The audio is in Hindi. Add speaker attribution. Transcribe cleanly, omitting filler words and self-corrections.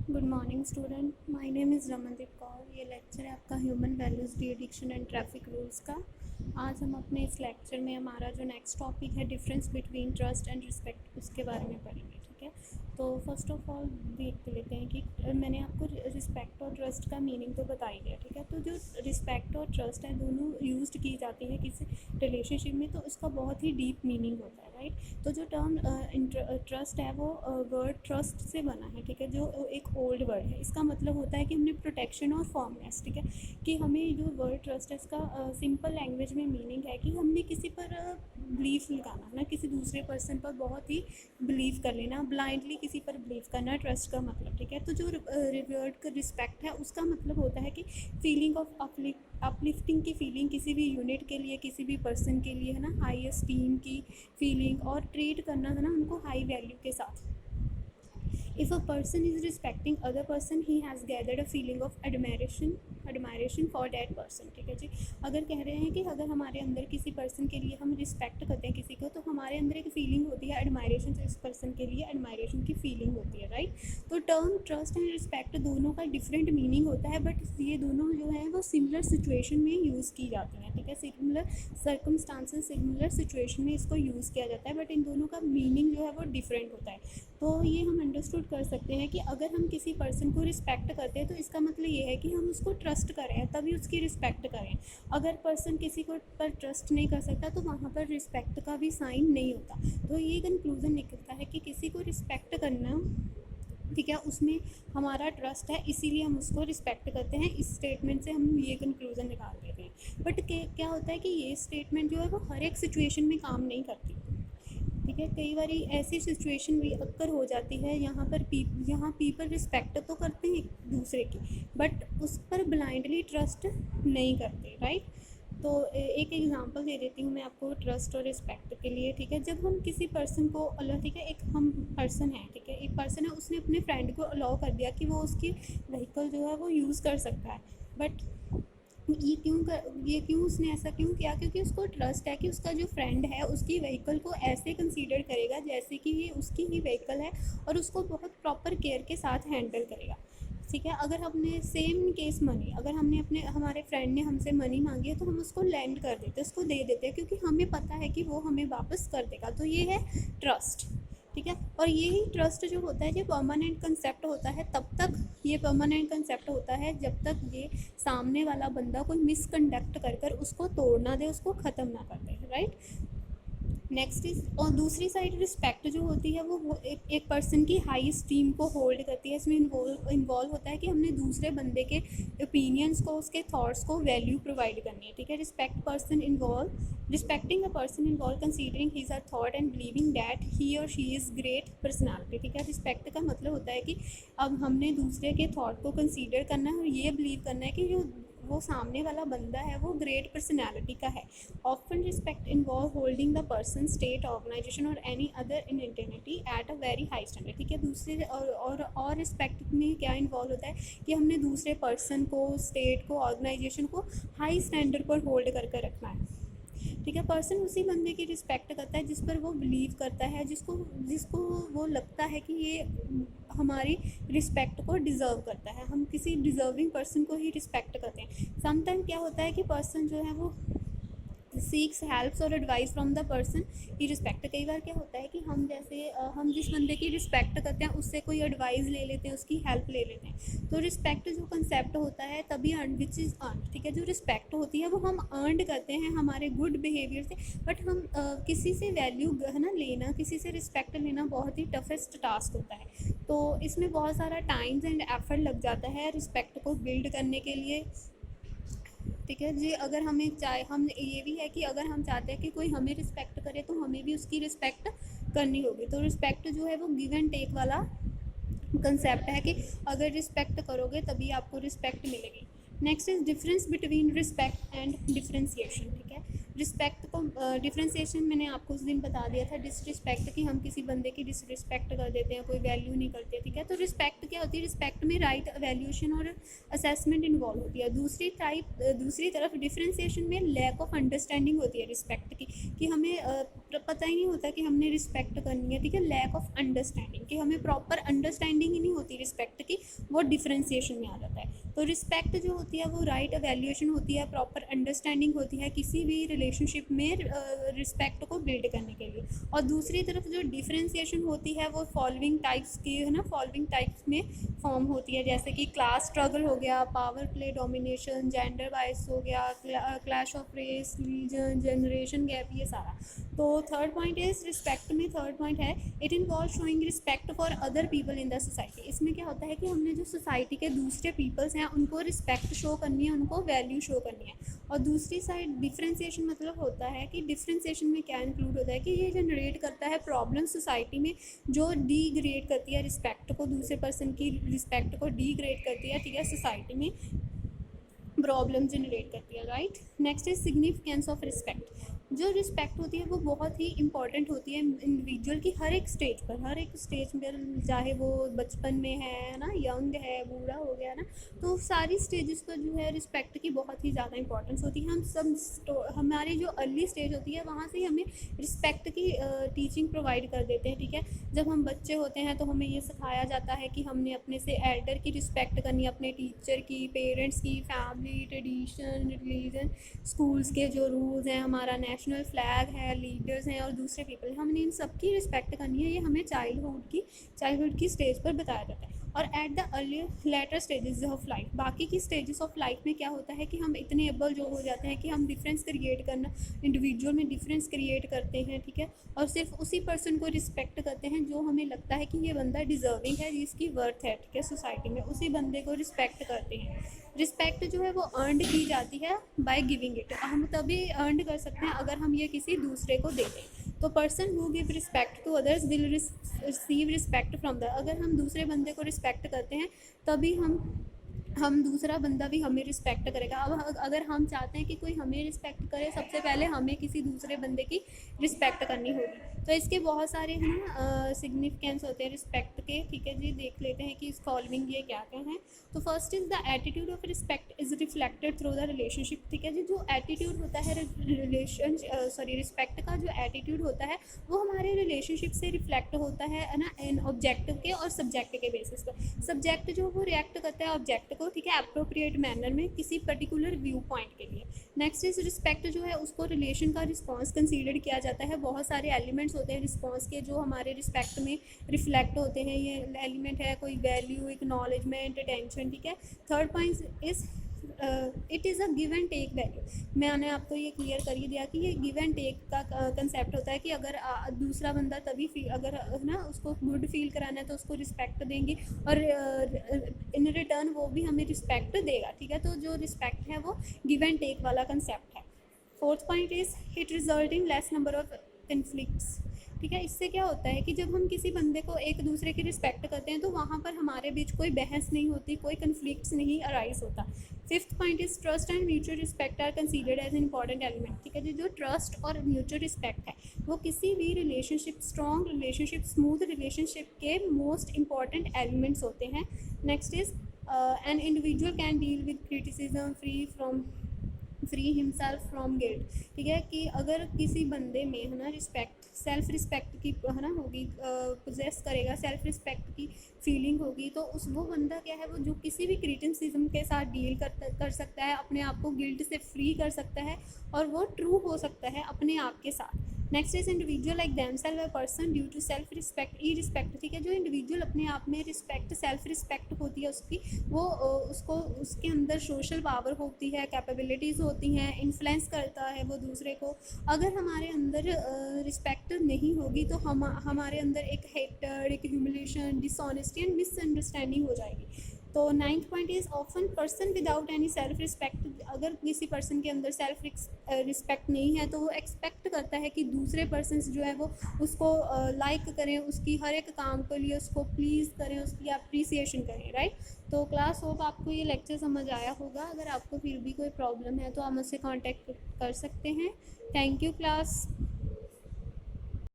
Speaker 1: Good morning student, my name is Ramandeep Kaur. ये लेक्चर है आपका human values, de addiction and traffic rules का। आज हम अपने इस लेक्चर में हमारा जो नेक्स्ट टॉपिक है difference between trust and respect, उसके बारे में पढ़ेंगे। ठीक है, तो फर्स्ट ऑफ ऑल देख लेते हैं कि मैंने आपको रिस्पेक्ट और ट्रस्ट का मीनिंग तो बता ही दिया। ठीक है, तो जो रिस्पेक्ट और ट्रस्ट है दोनों यूज की जाती है किसी रिलेशनशिप में, तो इसका बहुत ही डीप मीनिंग होता है, राइट। तो जो टर्म ट्रस्ट है वो वर्ड ट्रस्ट से बना है। ठीक है, जो एक ओल्ड वर्ड है, इसका मतलब होता है कि हमने प्रोटेक्शन और फॉर्मनेस। ठीक है, कि हमें जो वर्ड ट्रस्ट है इसका सिंपल लैंग्वेज में मीनिंग है कि हमने किसी पर बिलीफ लगाना ना, किसी दूसरे पर्सन पर बहुत ही बिलीव कर लेना, ब्लाइंडली किसी पर बिलीव करना, ट्रस्ट का मतलब। ठीक है, तो जो रिवर्ड का रिस्पेक्ट है उसका मतलब होता है कि फीलिंग ऑफ अपलिफ्टिंग की फीलिंग किसी भी यूनिट के लिए, किसी भी पर्सन के लिए, है ना, हाई एस्टीम की फीलिंग, और ट्रीट करना है ना उनको हाई वैल्यू के साथ। If a person is respecting other person, he has gathered a feeling of admiration for that person। ठीक है जी, अगर कह रहे हैं कि अगर हमारे अंदर किसी पर्सन के लिए हम रिस्पेक्ट करते हैं किसी को, तो हमारे अंदर एक फीलिंग होती है एडमायरेशन, से इस पर्सन के लिए एडमायरेशन की फीलिंग होती है, राइट। तो टर्म ट्रस्ट एंड रिस्पेक्ट दोनों का डिफरेंट मीनिंग होता है, बट ये दोनों जो है वो सिमिलर सिचुएशन में यूज़ की जाती हैं। ठीक है, सिमिलर सर्कमस्टांसेस, सिमिलर सिचुएशन में इसको यूज़ किया जाता है, बट इन दोनों का मीनिंग जो है वो डिफरेंट होता है। तो ये हम अंडरस्टूड कर सकते हैं कि अगर हम किसी पर्सन को रिस्पेक्ट करते हैं तो इसका मतलब ये है कि हम उसको ट्रस्ट करें, तभी उसकी रिस्पेक्ट करें। अगर पर्सन किसी को पर ट्रस्ट नहीं कर सकता तो वहाँ पर रिस्पेक्ट का भी साइन नहीं होता। तो ये कंक्लूजन निकलता है कि किसी को रिस्पेक्ट करना, ठीक है, उसमें हमारा ट्रस्ट है, इसीलिए हम उसको रिस्पेक्ट करते हैं। इस स्टेटमेंट से हम ये कंक्लूजन निकाल देते हैं। बट क्या होता है कि ये स्टेटमेंट जो है वो हर एक सिचुएशन में काम नहीं करती। ठीक है, कई बार ऐसी सिचुएशन भी अक्कर हो जाती है यहाँ पर यहाँ पीपल रिस्पेक्ट तो करते हैं एक दूसरे की, बट उस पर ब्लाइंडली ट्रस्ट नहीं करते, राइट। तो एक एग्जांपल दे देती हूँ मैं आपको ट्रस्ट और रिस्पेक्ट के लिए। ठीक है, जब हम किसी पर्सन को अलाउ, ठीक है, एक हम पर्सन है, ठीक है, एक पर्सन है, उसने अपने फ्रेंड को अलाउ कर दिया कि वो उसकी व्हीकल जो है वो यूज़ कर सकता है, बट ये क्यों उसने ऐसा क्यों किया? क्योंकि उसको ट्रस्ट है कि उसका जो फ्रेंड है उसकी व्हीकल को ऐसे कंसीडर करेगा जैसे कि ये उसकी ही व्हीकल है, और उसको बहुत प्रॉपर केयर के साथ हैंडल करेगा। ठीक है, अगर हमने सेम केस मनी, अगर हमने हमारे फ्रेंड ने हमसे मनी मांगी है तो हम उसको लैंड कर देते, उसको दे देते हैं, क्योंकि हमें पता है कि वो हमें वापस कर देगा। तो ये है ट्रस्ट। ठीक है, और यही ट्रस्ट जो होता है, ये परमानेंट कंसेप्ट होता है, तब तक ये परमानेंट कंसेप्ट होता है जब तक ये सामने वाला बंदा कोई मिसकंडक्ट कर उसको तोड़ ना दे, उसको ख़त्म ना कर दे, राइट। नेक्स्ट इज, और दूसरी साइड रिस्पेक्ट जो होती है वो एक पर्सन की हाई स्टीम को होल्ड करती है। इसमें इन्वॉल्व होता है कि हमने दूसरे बंदे के ओपिनियंस को, उसके थॉट्स को वैल्यू प्रोवाइड करनी है। ठीक है, respecting a person involve considering his a thought and believing that he और शी इज़ ग्रेट पर्सनैलिटी। ठीक है, रिस्पेक्ट का मतलब होता है कि अब हमने दूसरे के थॉट को कंसीडर करना है और ये बिलीव करना है कि जो वो सामने वाला बंदा है वो ग्रेट पर्सनैलिटी का है। Often respect involve holding the person, state, organisation और any other entity at a very high standard. ठीक है, दूसरे और रिस्पेक्ट में क्या इन्वॉल्व होता है कि हमने दूसरे पर्सन को, स्टेट को, ऑर्गेनाइजेशन को हाई स्टैंडर्ड पर होल्ड करके रखना है। ठीक है, पर्सन उसी बंदे की रिस्पेक्ट करता है जिस पर वो बिलीव करता है, जिसको वो लगता है कि ये हमारी रिस्पेक्ट को डिज़र्व करता है। हम किसी डिज़र्विंग पर्सन को ही रिस्पेक्ट करते हैं। समटाइम क्या होता है कि पर्सन जो है वो सीक्स हेल्प्स और एडवाइस फ्रॉम द पर्सन की रिस्पेक्ट। कई बार क्या होता है कि हम जैसे हम जिस बंदे की रिस्पेक्ट करते हैं उससे कोई एडवाइस ले लेते हैं, उसकी हेल्प ले लेते हैं। तो रिस्पेक्ट जो कंसेप्ट होता है तभी अर्न, विच इज़ अर्न। ठीक है, जो रिस्पेक्ट होती है वो हम अर्न करते हैं हमारे गुड बिहेवियर से, बट हम किसी से वैल्यू, है ना, लेना, किसी से रिस्पेक्ट लेना बहुत ही टफेस्ट टास्क होता है। तो इसमें बहुत सारा टाइम्स एंड एफर्ट लग जाता है रिस्पेक्ट को बिल्ड करने के लिए। ठीक है जी, अगर हमें हम ये भी है कि अगर हम चाहते हैं कि कोई हमें रिस्पेक्ट करे तो हमें भी उसकी रिस्पेक्ट करनी होगी। तो रिस्पेक्ट जो है वो गिव एंड टेक वाला कंसेप्ट है कि अगर रिस्पेक्ट करोगे तभी आपको रिस्पेक्ट मिलेगी। Next is difference between respect and differentiation. ठीक है, रिस्पेक्ट को डिफ्रेंसिएशन मैंने आपको उस दिन बता दिया था, डिसरिस्पेक्ट कि हम किसी बंदे की डिसरिस्पेक्ट कर देते हैं, कोई वैल्यू नहीं करते, ठीक है। तो रिस्पेक्ट क्या होती है, रिस्पेक्ट में राइट वैल्यूएशन और असेसमेंट इन्वॉल्व होती है। दूसरी तरफ डिफ्रेंसिएशन में लैक ऑफ अंडरस्टैंडिंग होती है रिस्पेक्ट की, कि हमें पता ही नहीं होता कि हमने रिस्पेक्ट करनी है, ठीक है। लैक ऑफ अंडरस्टैंडिंग, कि हमें प्रॉपर अंडरस्टैंडिंग ही नहीं होती रिस्पेक्ट की, वो डिफ्रेंसिएशन में आ जाता है। तो रिस्पेक्ट जो होती है वो राइट वैल्यूएशन होती है, प्रॉपर अंडरस्टैंडिंग होती है किसी भी रिलेशनशिप में रिस्पेक्ट को बिल्ड करने के लिए। और दूसरी तरफ जो डिफ्रेंसिएशन होती है वो फॉलोइंग टाइप्स की है ना, फॉलोइंग टाइप्स में फॉर्म होती है, जैसे कि क्लास स्ट्रगल हो गया, power play domination, gender bias हो गया, clash of race, religion, generation gap, ये सारा। तो थर्ड पॉइंट इज रिस्पेक्ट में थर्ड पॉइंट है it involve showing respect for other people in the society. इसमें क्या होता है कि हमने जो सोसाइटी के दूसरे पीपल्स हैं उनको रिस्पेक्ट शो करनी है, उनको वैल्यू शो करनी है। और दूसरी साइड डिफ्रेंसिएशन मतलब होता है कि डिफ्रेंसिएशन में क्या इंक्लूड होता है कि ये जनरेट करता है प्रॉब्लम सोसाइटी में, जो डीग्रेड करती है रिस्पेक्ट को, दूसरे पर्सन की रिस्पेक्ट को डीग्रेड करती है, ठीक है, सोसाइटी में प्रॉब्लम जनरेट करती है, right. Next is significance of respect. जो रिस्पेक्ट होती है वो बहुत ही इंपॉर्टेंट होती है इंडिविजुअल की हर एक स्टेज पर, हर एक स्टेज पर, चाहे वो बचपन में है ना, यंग है, बूढ़ा हो गया ना, तो सारी स्टेजेस पर जो है रिस्पेक्ट की बहुत ही ज़्यादा इंपॉर्टेंस होती है। हम सब हमारी जो अर्ली स्टेज होती है वहाँ से ही हमें रिस्पेक्ट की टीचिंग प्रोवाइड कर देते हैं, ठीक है। जब हम बच्चे होते हैं तो हमें ये सिखाया जाता है कि हमने अपने से एल्डर की रिस्पेक्ट करनी है, अपने टीचर की, पेरेंट्स की, फैमिली, ट्रेडिशन, रिलीजन, स्कूल्स के जो रूल्स हैं, हमारा नेशनल फ्लैग है, लीडर्स हैं और दूसरे पीपल, हमने इन सब की रिस्पेक्ट करनी है। ये हमें चाइल्डहुड की स्टेज पर बताया जाता है। और at the earlier later stages of life, बाकी की स्टेजेस ऑफ लाइफ में क्या होता है कि हम इतने एबल जो हो जाते हैं कि हम डिफरेंस क्रिएट करना, इंडिविजुअल में डिफरेंस क्रिएट करते हैं, ठीक है। और सिर्फ उसी पर्सन को रिस्पेक्ट करते हैं जो हमें लगता है कि ये बंदा डिजर्विंग है, जिसकी वर्थ है, ठीक है, सोसाइटी में, उसी बंदे को रिस्पेक्ट करते हैं। रिस्पेक्ट जो है वो अर्नड की जाती है बाय गिविंग इट। हम तभी अर्न कर सकते हैं अगर हम ये किसी दूसरे को दे दें। तो person who give respect to others will receive respect from the. अगर हम दूसरे बंदे को रिस्पेक्ट करते हैं तभी हम दूसरा बंदा भी हमें रिस्पेक्ट करेगा। अब अगर हम चाहते हैं कि कोई हमें रिस्पेक्ट करे, सबसे पहले हमें किसी दूसरे बंदे की रिस्पेक्ट करनी होगी। तो इसके बहुत सारे है ना सिग्निफिकेंस होते हैं रिस्पेक्ट के, ठीक है जी। देख लेते हैं कि इस फॉलोइंग ये क्या क्या हैं। तो first is the attitude of respect is reflected through the relationship, ठीक है जी। जो एटीट्यूड होता है रिस्पेक्ट का जो एटीट्यूड होता है वो हमारे रिलेशनशिप से रिफ्लेक्ट होता है ना, इन ऑब्जेक्ट के और सब्जेक्ट के बेसिस पर। सब्जेक्ट जो वो रिएक्ट करता है ऑब्जेक्ट को, ठीक है, अप्रोप्रिएट मैनर में किसी पर्टिकुलर व्यू पॉइंट के लिए। नेक्स्ट इज रिस्पेक्ट जो है उसको रिलेशन का रिस्पॉन्स कंसीडर किया जाता है। बहुत सारे एलिमेंट्स होते हैं रिस्पॉन्स के जो हमारे रिस्पेक्ट में रिफ्लेक्ट होते हैं। ये एलिमेंट है कोई वैल्यू, एक्नॉलेजमेंट, अटेंशन, ठीक है। Third point is it is a give and take value. मैंने आपको ये क्लियर कर ही दिया कि ये गिव एंड टेक का कंसेप्ट होता है कि अगर दूसरा बंदा तभी अगर ना उसको गुड फील कराना है तो उसको रिस्पेक्ट देंगे और इन रिटर्न वो भी हमें रिस्पेक्ट देगा, ठीक है। तो जो रिस्पेक्ट है वो गिव एंड टेक वाला कंसेप्ट है। Fourth point is it result in less number of conflicts, ठीक है। इससे क्या होता है कि जब हम किसी बंदे को एक दूसरे की रिस्पेक्ट करते हैं तो वहाँ पर हमारे बीच कोई बहस नहीं होती, कोई कन्फ्लिक्ट्स नहीं अराइज होता। Fifth point is trust and mutual respect are considered as important element, ठीक है जी। जो ट्रस्ट और म्यूचुअल रिस्पेक्ट है वो किसी भी relationship, strong relationship, smooth relationship के मोस्ट इंपॉर्टेंट एलिमेंट्स होते हैं। Next is an individual can deal with criticism free himself from guilt, ठीक है। कि अगर किसी बंदे में है ना रिस्पेक्ट, सेल्फ रिस्पेक्ट की है ना होगी, पोजेस करेगा, सेल्फ रिस्पेक्ट की फीलिंग होगी, तो वो बंदा क्या है, वो जो किसी भी क्रिटिसिज्म के साथ डील कर सकता है, अपने आप को गिल्ट से फ्री कर सकता है और वो ट्रू हो सकता है अपने आप के साथ। Next is individual like themselves a person due to self respect ई रिस्पेक्ट, ठीक है। जो इंडिविजुअल अपने आप में रिस्पेक्ट, सेल्फ रिस्पेक्ट होती है उसकी, वो उसको उसके अंदर सोशल पावर होती है, कैपेबिलिटीज़ होती हैं, इन्फ्लुएंस करता है वो दूसरे को। अगर हमारे अंदर रिस्पेक्ट नहीं होगी तो हमारे अंदर एक हेटर, एक ह्यूमिलेशन, डिसऑनेस्टी एंड मिसअंडरस्टैंडिंग हो जाएगी। तो 9th point is often person without any self respect, अगर किसी पर्सन के अंदर सेल्फ रिस्पेक्ट नहीं है तो वो एक्सपेक्ट करता है कि दूसरे पर्सन जो है वो उसको लाइक करें, उसकी हर एक काम के लिए उसको प्लीज़ करें, उसकी अप्रिसिएशन करें, राइट। तो क्लास होप आपको ये लेक्चर समझ आया होगा। अगर आपको फिर भी कोई प्रॉब्लम है तो आप मुझसे कांटेक्ट कर सकते हैं। Thank you class.